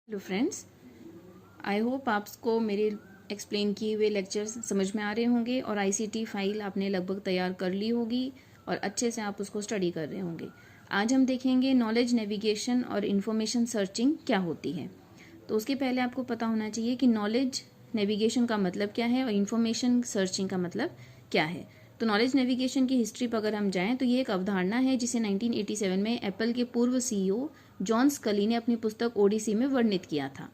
Hello friends, I hope आपको मेरे explain किए हुए लेक्चर्स समझ में आ रहे होंगे और आईसीटी फाइल आपने लगभग तैयार कर ली होगी और अच्छे से आप उसको स्टडी कर रहे होंगे। आज हम देखेंगे नॉलेज नेविगेशन और इन्फॉर्मेशन सर्चिंग क्या होती है। तो उसके पहले आपको पता होना चाहिए कि नॉलेज नेविगेशन का मतलब क्या है और इन्फॉर्मेशन सर्चिंग का मतलब क्या है। तो नॉलेज नेविगेशन की हिस्ट्री पर अगर हम जाएं तो ये एक अवधारणा है जिसे 1987 में एप्पल के पूर्व सीईओ जॉन स्कली ने अपनी पुस्तक ओडिसी में वर्णित किया था।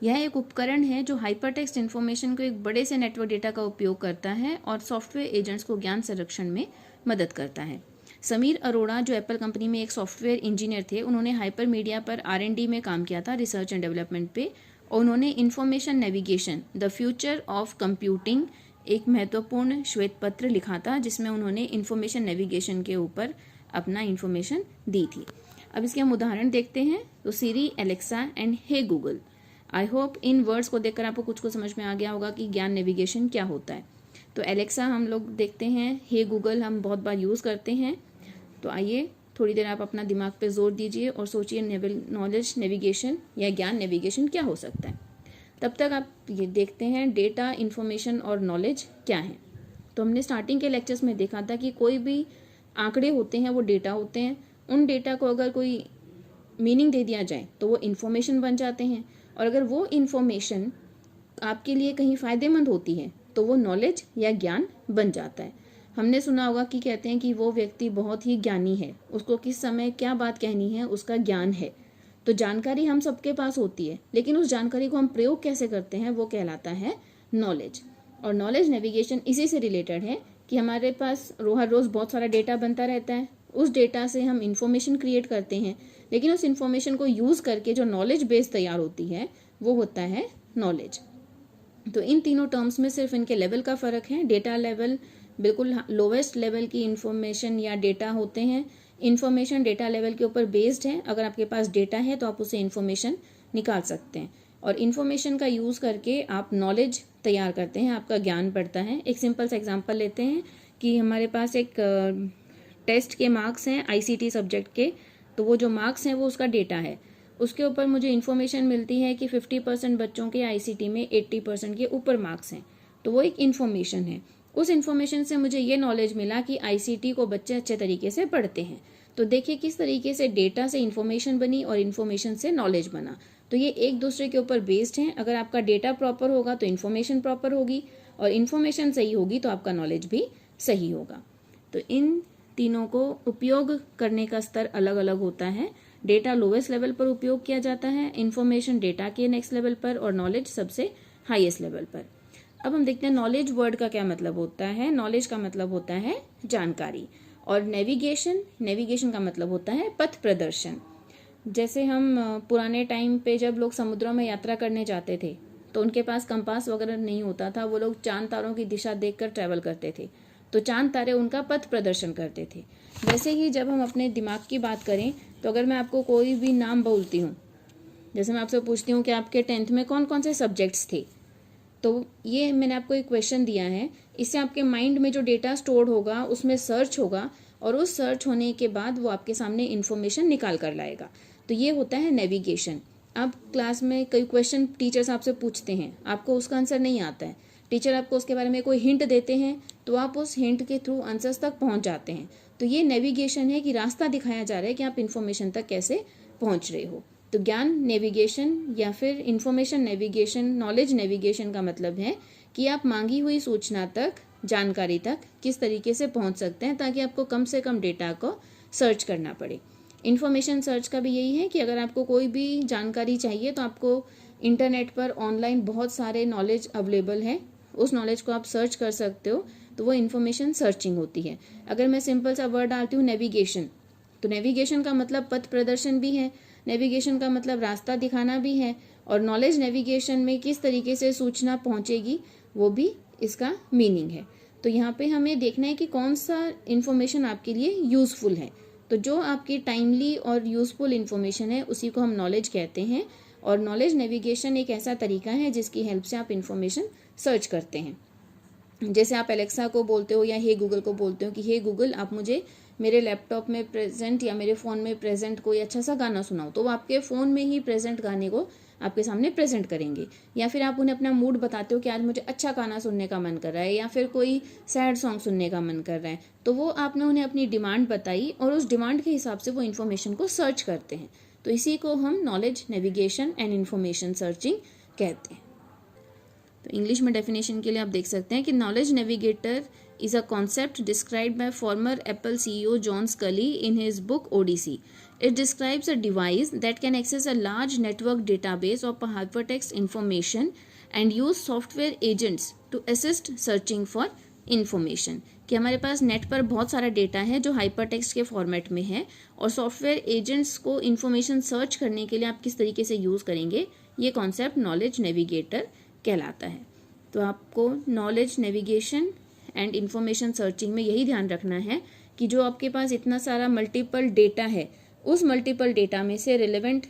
यह एक उपकरण है जो हाइपरटेक्स्ट इन्फॉर्मेशन को एक बड़े से नेटवर्क डेटा का उपयोग करता है और सॉफ्टवेयर एजेंट्स को ज्ञान संरक्षण में मदद करता है। समीर अरोड़ा जो एप्पल कंपनी में एक सॉफ्टवेयर इंजीनियर थे, उन्होंने हाइपर मीडिया पर R&D में काम किया था, रिसर्च एंड डेवलपमेंट पे, और उन्होंने information navigation the future of computing एक महत्वपूर्ण श्वेत पत्र लिखा था जिसमें उन्होंने इन्फॉर्मेशन नेविगेशन के ऊपर अपना इन्फॉर्मेशन दी थी। अब इसके हम उदाहरण देखते हैं। तो Siri, Alexa and hey Google. I hope इन वर्ड्स को देखकर आपको कुछ समझ में आ गया होगा कि ज्ञान नेविगेशन क्या होता है। तो एलेक्सा हम लोग देखते हैं, हे गूगल हम बहुत बार यूज़ करते हैं। तो आइए थोड़ी देर आप अपना दिमाग पे जोर दीजिए और सोचिए नॉलेज नेविगेशन या ज्ञान नेविगेशन क्या हो सकता है। तब तक आप ये देखते हैं डेटा, इन्फॉर्मेशन और नॉलेज क्या है। तो हमने स्टार्टिंग के लेक्चर्स में देखा था कि कोई भी आंकड़े होते हैं वो डेटा होते हैं। उन डेटा को अगर कोई मीनिंग दे दिया जाए तो वो इन्फॉर्मेशन बन जाते हैं, और अगर वो इन्फॉर्मेशन आपके लिए कहीं फ़ायदेमंद होती है तो वो नॉलेज या ज्ञान बन जाता है। हमने सुना होगा कि कहते हैं कि वो व्यक्ति बहुत ही ज्ञानी है, उसको किस समय क्या बात कहनी है उसका ज्ञान है। तो जानकारी हम सबके पास होती है, लेकिन उस जानकारी को हम प्रयोग कैसे करते हैं वो कहलाता है नॉलेज। और नॉलेज नेविगेशन इसी से रिलेटेड है कि हमारे पास हर रोज़ बहुत सारा डेटा बनता रहता है, उस डेटा से हम इंफॉर्मेशन क्रिएट करते हैं, लेकिन उस इंफॉर्मेशन को यूज़ करके जो नॉलेज बेस तैयार होती है वो होता है नॉलेज। तो इन तीनों टर्म्स में सिर्फ इनके लेवल का फ़र्क है। डेटा लेवल बिल्कुल लोवेस्ट लेवल की इंफॉर्मेशन या डेटा होते हैं। इन्फॉर्मेशन डेटा लेवल के ऊपर बेस्ड है। अगर आपके पास डेटा है तो आप उसे इन्फॉर्मेशन निकाल सकते हैं, और इन्फॉर्मेशन का यूज़ करके आप नॉलेज तैयार करते हैं, आपका ज्ञान बढ़ता है। एक सिंपल सा एग्जांपल लेते हैं कि हमारे पास एक टेस्ट के मार्क्स हैं आईसीटी सब्जेक्ट के। तो वो जो मार्क्स हैं वो उसका डेटा है। उसके ऊपर मुझे इन्फॉर्मेशन मिलती है कि 50% बच्चों के आईसीटी में 80% के ऊपर मार्क्स हैं। तो वो एक इन्फॉर्मेशन है। उस इन्फॉर्मेशन से मुझे ये नॉलेज मिला कि आईसीटी को बच्चे अच्छे तरीके से पढ़ते हैं। तो देखिए किस तरीके से डेटा से इन्फॉर्मेशन बनी और इन्फॉर्मेशन से नॉलेज बना। तो ये एक दूसरे के ऊपर बेस्ड हैं। अगर आपका डेटा प्रॉपर होगा तो इन्फॉर्मेशन प्रॉपर होगी, और इन्फॉर्मेशन सही होगी तो आपका नॉलेज भी सही होगा। तो इन तीनों को उपयोग करने का स्तर अलग अलग होता है। डेटा लोवेस्ट लेवल पर उपयोग किया जाता है, इन्फॉर्मेशन डेटा के नेक्स्ट लेवल पर, और नॉलेज सबसे हाईएस्ट लेवल पर। अब हम देखते हैं नॉलेज वर्ड का क्या मतलब होता है। नॉलेज का मतलब होता है जानकारी, और नेविगेशन का मतलब होता है पथ प्रदर्शन। जैसे हम पुराने टाइम पे जब लोग समुद्रों में यात्रा करने जाते थे तो उनके पास कंपास वगैरह नहीं होता था, वो लोग चांद तारों की दिशा देखकर ट्रैवल करते थे। तो चांद तारे उनका पथ प्रदर्शन करते थे। वैसे ही जब हम अपने दिमाग की बात करें तो अगर मैं आपको कोई भी नाम बोलती हूँ, जैसे मैं आपसे पूछती हूँ कि आपके 10th में कौन कौन से सब्जेक्ट्स थे, तो ये मैंने आपको एक क्वेश्चन दिया है। इससे आपके माइंड में जो डेटा स्टोर्ड होगा उसमें सर्च होगा, और उस सर्च होने के बाद वो आपके सामने इन्फॉर्मेशन निकाल कर लाएगा। तो ये होता है नेविगेशन। अब क्लास में कई क्वेश्चन टीचर्स आपसे पूछते हैं, आपको उसका आंसर नहीं आता है, टीचर आपको उसके बारे में कोई हिंट देते हैं तो आप उस हिंट के थ्रू आंसर्स तक पहुंच जाते हैं। तो ये नेविगेशन है कि रास्ता दिखाया जा रहा है कि आप इन्फॉर्मेशन तक कैसे पहुंच रहे हो। तो ज्ञान नेविगेशन या फिर इन्फॉर्मेशन नेविगेशन, नॉलेज नेविगेशन का मतलब है कि आप मांगी हुई सूचना तक, जानकारी तक किस तरीके से पहुंच सकते हैं ताकि आपको कम से कम डेटा को सर्च करना पड़े। इन्फॉर्मेशन सर्च का भी यही है कि अगर आपको कोई भी जानकारी चाहिए तो आपको इंटरनेट पर ऑनलाइन बहुत सारे नॉलेज अवेलेबल है, उस नॉलेज को आप सर्च कर सकते हो। तो वो इन्फॉर्मेशन सर्चिंग होती है। अगर मैं सिंपल सा वर्ड डालती हूँ नेविगेशन, तो नेविगेशन का मतलब पथ प्रदर्शन भी है, नेविगेशन का मतलब रास्ता दिखाना भी है, और नॉलेज नेविगेशन में किस तरीके से सूचना पहुंचेगी वो भी इसका मीनिंग है। तो यहाँ पे हमें देखना है कि कौन सा इन्फॉर्मेशन आपके लिए यूजफुल है। तो जो आपकी टाइमली और यूजफुल इन्फॉर्मेशन है उसी को हम नॉलेज कहते हैं, और नॉलेज नेविगेशन एक ऐसा तरीका है जिसकी हेल्प से आप इन्फॉर्मेशन सर्च करते हैं। जैसे आप एलेक्सा को बोलते हो या हे गूगल को बोलते हो कि हे गूगल आप मुझे मेरे लैपटॉप में प्रेजेंट या मेरे फ़ोन में प्रेजेंट कोई अच्छा सा गाना सुनाओ, तो वो आपके फ़ोन में ही प्रेजेंट गाने को आपके सामने प्रेजेंट करेंगे। या फिर आप उन्हें अपना मूड बताते हो कि आज मुझे अच्छा गाना सुनने का मन कर रहा है या फिर कोई सैड सॉन्ग सुनने का मन कर रहा है, तो वो आपने उन्हें अपनी डिमांड बताई और उस डिमांड के हिसाब से वो इन्फॉर्मेशन को सर्च करते हैं। तो इसी को हम knowledge navigation and information searching कहते हैं। तो इंग्लिश में डेफिनेशन के लिए आप देख सकते हैं कि knowledge navigator is a concept described by former Apple CEO John Sculley in his book Odyssey. It describes a device that can access a large network database of hypertext information and use software agents to assist searching for information. कि हमारे पास net पर बहुत सारा data है जो hyper text के format में है और सॉफ्टवेयर एजेंट्स को इन्फॉर्मेशन सर्च करने के लिए आप किस तरीके से यूज़ करेंगे, ये कॉन्सेप्ट नॉलेज नेविगेटर कहलाता है। तो आपको knowledge navigation and information searching में यही ध्यान रखना है कि जो आपके पास इतना सारा मल्टीपल डेटा है, उस मल्टीपल डेटा में से रिलेवेंट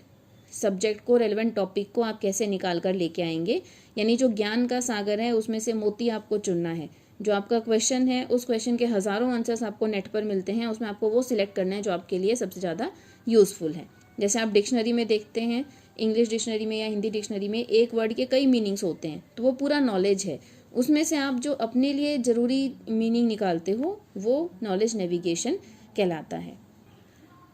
सब्जेक्ट को, रेलेवेंट टॉपिक को आप कैसे निकाल कर लेके आएंगे। यानी जो ज्ञान का सागर है उसमें से मोती आपको चुनना है। जो आपका क्वेश्चन है उस क्वेश्चन के हज़ारों आंसर्स आपको नेट पर मिलते हैं, उसमें आपको वो सिलेक्ट करना है जो आपके लिए सबसे ज़्यादा यूज़फुल है। जैसे आप डिक्शनरी में देखते हैं, इंग्लिश डिक्शनरी में या हिंदी डिक्शनरी में एक वर्ड के कई मीनिंग्स होते हैं, तो वो पूरा नॉलेज है। उसमें से आप जो अपने लिए ज़रूरी मीनिंग निकालते हो वो नॉलेज नेविगेशन कहलाता है।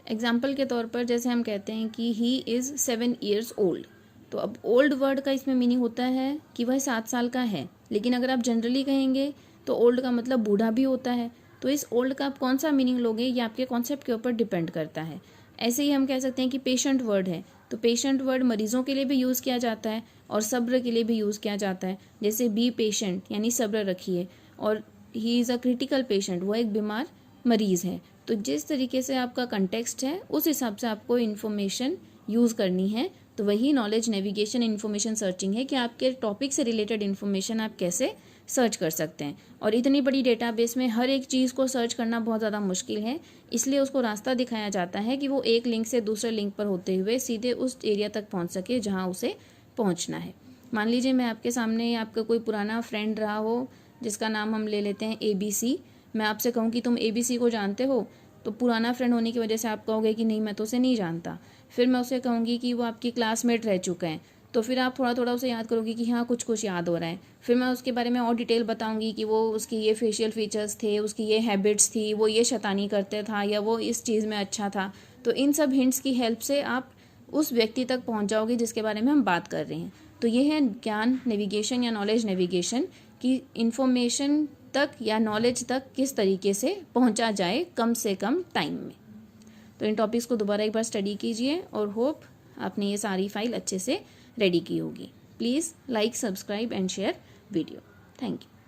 एग्जाम्पल के तौर पर जैसे हम कहते हैं कि ही इज़ 7 years old, तो अब ओल्ड वर्ड का इसमें मीनिंग होता है कि वह 7 साल का है, लेकिन अगर आप जनरली कहेंगे तो ओल्ड का मतलब बूढ़ा भी होता है। तो इस ओल्ड का आप कौन सा मीनिंग लोगे ये आपके कॉन्सेप्ट के ऊपर डिपेंड करता है। ऐसे ही हम कह सकते हैं कि पेशेंट वर्ड है, तो पेशेंट वर्ड मरीजों के लिए भी यूज़ किया जाता है और सब्र के लिए भी यूज़ किया जाता है। जैसे बी पेशेंट यानी सब्र रखिए, और he is a critical patient, वो एक बीमार मरीज़ है। तो जिस तरीके से आपका कंटेक्स्ट है उस हिसाब से आपको इन्फॉर्मेशन यूज़ करनी है। तो वही नॉलेज नेविगेशन इन्फॉर्मेशन सर्चिंग है कि आपके टॉपिक से रिलेटेड इन्फॉर्मेशन आप कैसे सर्च कर सकते हैं। और इतनी बड़ी डेटाबेस में हर एक चीज़ को सर्च करना बहुत ज़्यादा मुश्किल है, इसलिए उसको रास्ता दिखाया जाता है कि वो एक लिंक से दूसरे लिंक पर होते हुए सीधे उस एरिया तक पहुंच सके जहां उसे पहुंचना है। मान लीजिए मैं आपके सामने, आपका कोई पुराना फ्रेंड रहा हो जिसका नाम हम ले लेते हैं ABC, मैं आपसे कहूँ कि तुम ABC को जानते हो, तो पुराना फ्रेंड होने की वजह से आप कहोगे कि नहीं मैं तो उसे नहीं जानता। फिर मैं उसे कहूँगी कि वो आपकी क्लासमेट रह चुका है, तो फिर आप थोड़ा थोड़ा उसे याद करोगे कि हाँ कुछ कुछ याद हो रहा है। फिर मैं उसके बारे में और डिटेल बताऊंगी कि वो उसकी ये फेशियल फीचर्स थे, उसकी ये हैबिट्स थी, वो ये शैतानी करते था या वो इस चीज़ में अच्छा था। तो इन सब हिंट्स की हेल्प से आप उस व्यक्ति तक पहुंच जाओगे जिसके बारे में हम बात कर रहे हैं। तो ये है ज्ञान नेविगेशन या नॉलेज नेविगेशन कि इन्फॉर्मेशन तक या नॉलेज तक किस तरीके से पहुँचा जाए कम से कम टाइम में। तो इन टॉपिक्स को दोबारा एक बार स्टडी कीजिए और होप आपने ये सारी फाइल अच्छे से रेडी की होगी। Please like, subscribe and share video. Thank you.